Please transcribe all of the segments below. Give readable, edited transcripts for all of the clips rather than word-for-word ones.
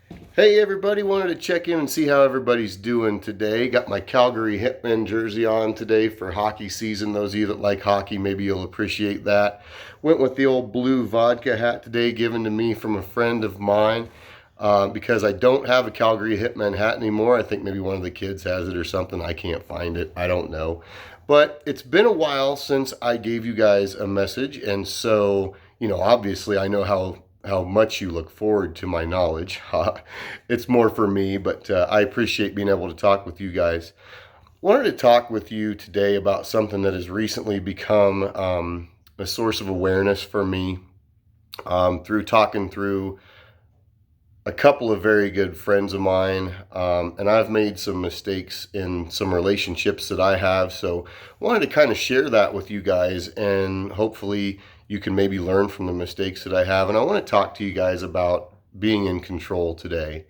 Hey everybody, wanted to check in and see how everybody's doing today. Got my Calgary Hitmen jersey on today for hockey season. Those of you that like hockey, maybe you'll appreciate that. Went with the old blue vodka hat today, given to me from a friend of mine, because I don't have a Calgary Hitmen hat anymore. I think maybe one of the kids has it or something. I can't find it. I don't know. But it's been a while since I gave you guys a message, and so, obviously I know how much you look forward to my knowledge. It's more for me, but I appreciate being able to talk with you guys. Wanted to talk with you today about something that has recently become a source of awareness for me through talking through a couple of very good friends of mine, and I've made some mistakes in some relationships that I have. So wanted to kind of share that with you guys, and hopefully you can maybe learn from the mistakes that I have. And I want to talk to you guys about being in control today.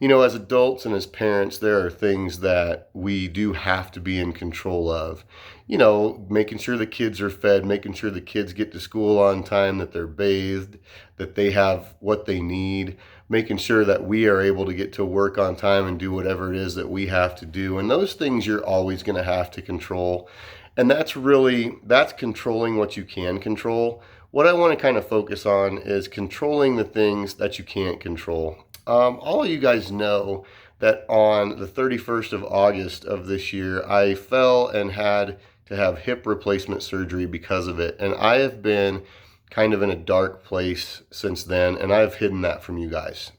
As adults and as parents, there are things that we do have to be in control of. Making sure the kids are fed, making sure the kids get to school on time, that they're bathed, that they have what they need, making sure that we are able to get to work on time and do whatever it is that we have to do. And those things you're always going to have to control. And that's controlling what you can control. What I want to kind of focus on is controlling the things that you can't control. All of you guys know that on the 31st of August of this year, I fell and had to have hip replacement surgery because of it. And I have been kind of in a dark place since then, and I've hidden that from you guys.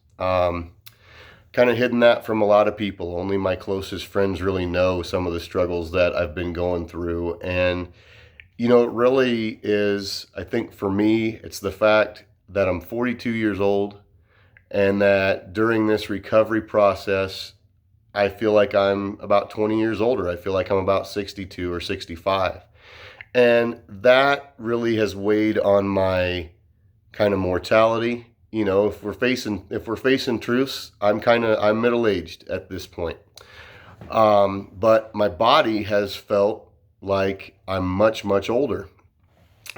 Kind of hidden that from a lot of people. Only my closest friends really know some of the struggles that I've been going through. And, it really is, I think for me, it's the fact that I'm 42 years old and that during this recovery process, I feel like I'm about 20 years older. I feel like I'm about 62 or 65. And that really has weighed on my kind of mortality. If we're facing truths, I'm middle-aged at this point. But my body has felt like I'm much, much older.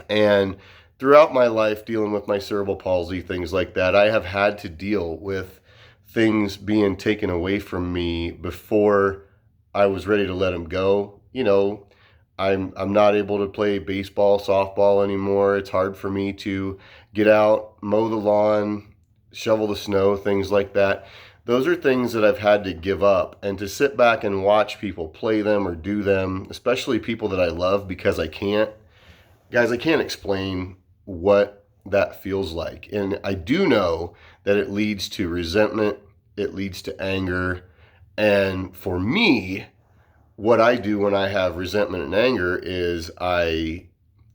And throughout my life, dealing with my cerebral palsy, things like that, I have had to deal with things being taken away from me before I was ready to let them go. I'm not able to play baseball, softball anymore. It's hard for me to get out, mow the lawn, shovel the snow, things like that. Those are things that I've had to give up, and to sit back and watch people play them or do them, especially people that I love, because I can't. Guys, I can't explain what that feels like. And I do know that it leads to resentment, it leads to anger. And for me, what I do when I have resentment and anger is I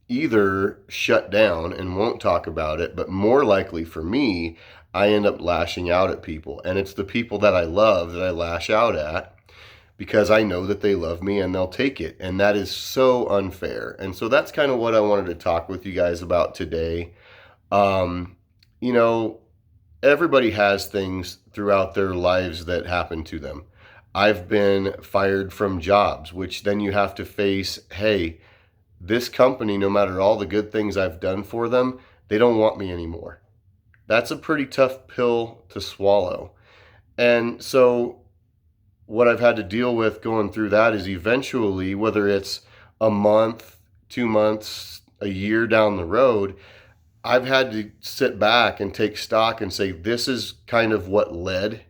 either shut down and won't talk about it, but more likely for me, I end up lashing out at people. And it's the people that I love that I lash out at, because I know that they love me and they'll take it. And that is so unfair. And so that's kind of what I wanted to talk with you guys about today. Um, you know, Everybody has things throughout their lives that happen to them. I've been fired from jobs, which then you have to face, hey, this company, no matter all the good things I've done for them, they don't want me anymore. That's a pretty tough pill to swallow. And so what I've had to deal with going through that is eventually, whether it's a month, 2 months, a year down the road, I've had to sit back and take stock and say, this is kind of what led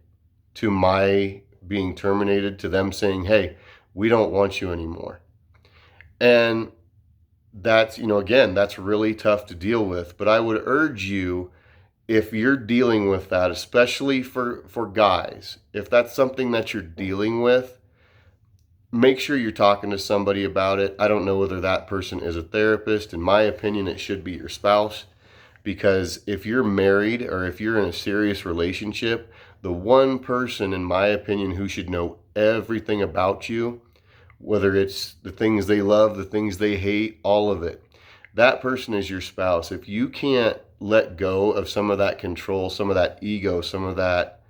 to my being terminated, to them saying, hey, we don't want you anymore. And that's, again, that's really tough to deal with. But I would urge you, if you're dealing with that, especially for guys, if that's something that you're dealing with, make sure you're talking to somebody about it. I don't know whether that person is a therapist. In my opinion, it should be your spouse, because if you're married or if you're in a serious relationship, the one person, in my opinion, who should know everything about you, whether it's the things they love, the things they hate, all of it, that person is your spouse. If you can't let go of some of that control, some of that ego, some of that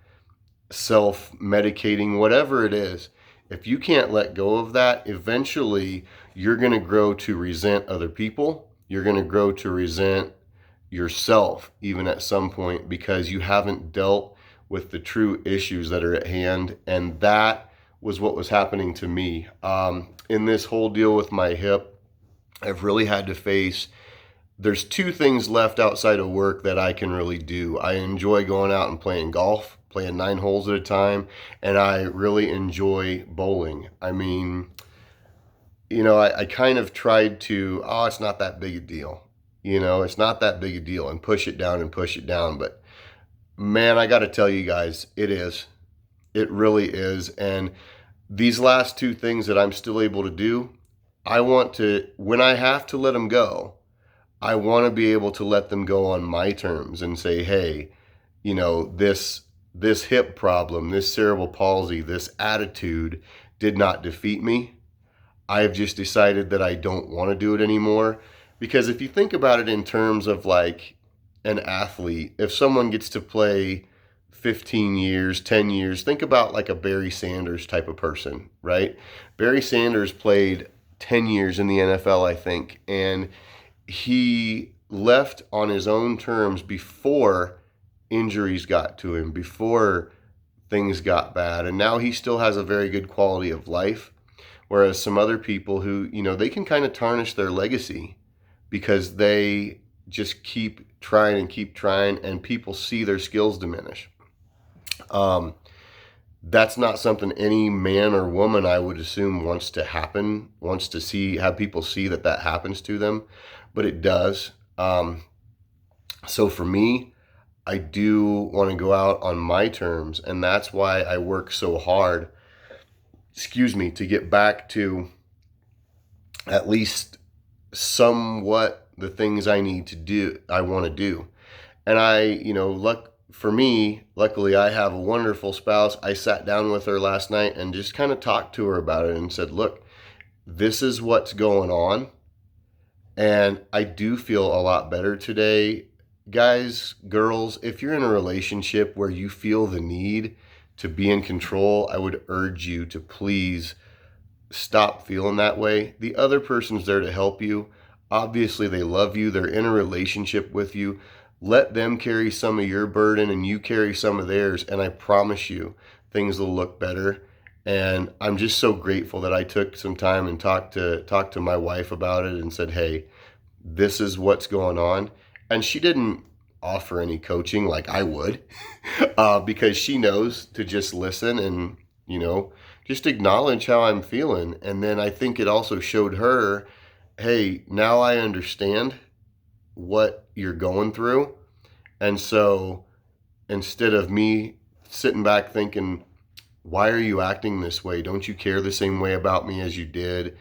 self-medicating, whatever it is, if you can't let go of that, eventually you're going to grow to resent other people. You're going to grow to resent yourself, even at some point, because you haven't dealt with the true issues that are at hand. And that was what was happening to me. In this whole deal with my hip, I've really had to face, there's two things left outside of work that I can really do. I enjoy going out and playing golf, playing 9 holes at a time, and I really enjoy bowling. I mean, I kind of tried to, oh, it's not that big a deal. It's not that big a deal, and push it down and push it down. But man, I got to tell you guys, it is. It really is. And these last two things that I'm still able to do, I want to, when I have to let them go, I want to be able to let them go on my terms and say, hey, this hip problem, this cerebral palsy, this attitude did not defeat me. I've just decided that I don't want to do it anymore. Because if you think about it in terms of like an athlete, if someone gets to play 15 years, 10 years, think about like a Barry Sanders type of person, right? Barry Sanders played 10 years in the NFL, I think, and he left on his own terms before injuries got to him, before things got bad. And now he still has a very good quality of life. Whereas some other people who, they can kind of tarnish their legacy because they just keep trying, and people see their skills diminish. That's not something any man or woman, I would assume, wants to happen, wants to have people see that happens to them, but it does. So for me, I do want to go out on my terms, and that's why I work so hard, to get back to at least somewhat the things I want to do. And for me, luckily I have a wonderful spouse. I sat down with her last night and just kind of talked to her about it and said, look, this is what's going on. And I do feel a lot better today. Guys, girls, if you're in a relationship where you feel the need to be in control, I would urge you to please stop feeling that way. The other person's there to help you. Obviously, they love you. They're in a relationship with you. Let them carry some of your burden and you carry some of theirs. And I promise you, things will look better. And I'm just so grateful that I took some time and talked to my wife about it and said, hey, this is what's going on. And she didn't offer any coaching like I would, because she knows to just listen and, just acknowledge how I'm feeling. And then I think it also showed her, hey, now I understand what you're going through. And so instead of me sitting back thinking, why are you acting this way? Don't you care the same way about me as you did?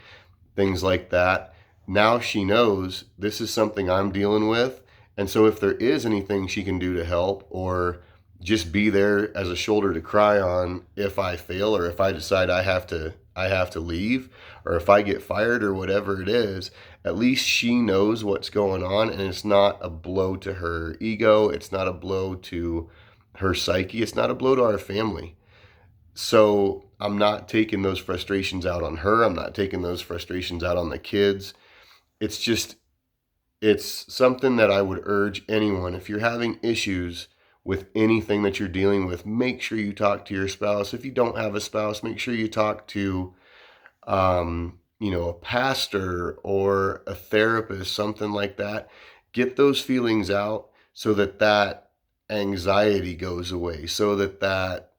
Things like that. Now she knows this is something I'm dealing with. And so if there is anything she can do to help, or just be there as a shoulder to cry on if I fail, or if I decide I have to leave, or if I get fired, or whatever it is, at least she knows what's going on, and it's not a blow to her ego. It's not a blow to her psyche. It's not a blow to our family. So I'm not taking those frustrations out on her. I'm not taking those frustrations out on the kids. It's something that I would urge anyone. If you're having issues with anything that you're dealing with, make sure you talk to your spouse. If you don't have a spouse, make sure you talk to, a pastor or a therapist, something like that. Get those feelings out so that anxiety goes away, so that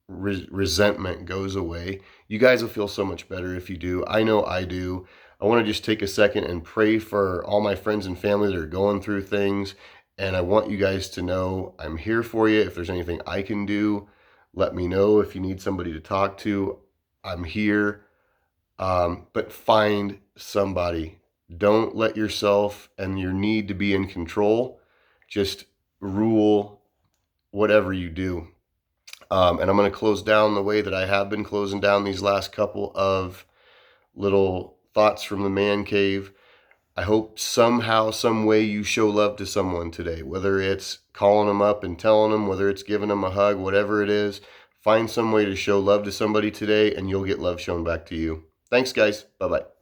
resentment goes away. You guys will feel so much better if you do. I know I do. I want to just take a second and pray for all my friends and family that are going through things. And I want you guys to know I'm here for you. If there's anything I can do, let me know. If you need somebody to talk to, I'm here. But find somebody. Don't let yourself and your need to be in control just rule whatever you do. And I'm going to close down the way that I have been closing down these last couple of little thoughts from the man cave. I hope somehow, some way you show love to someone today, whether it's calling them up and telling them, whether it's giving them a hug, whatever it is. Find some way to show love to somebody today, and you'll get love shown back to you. Thanks, guys. Bye-bye.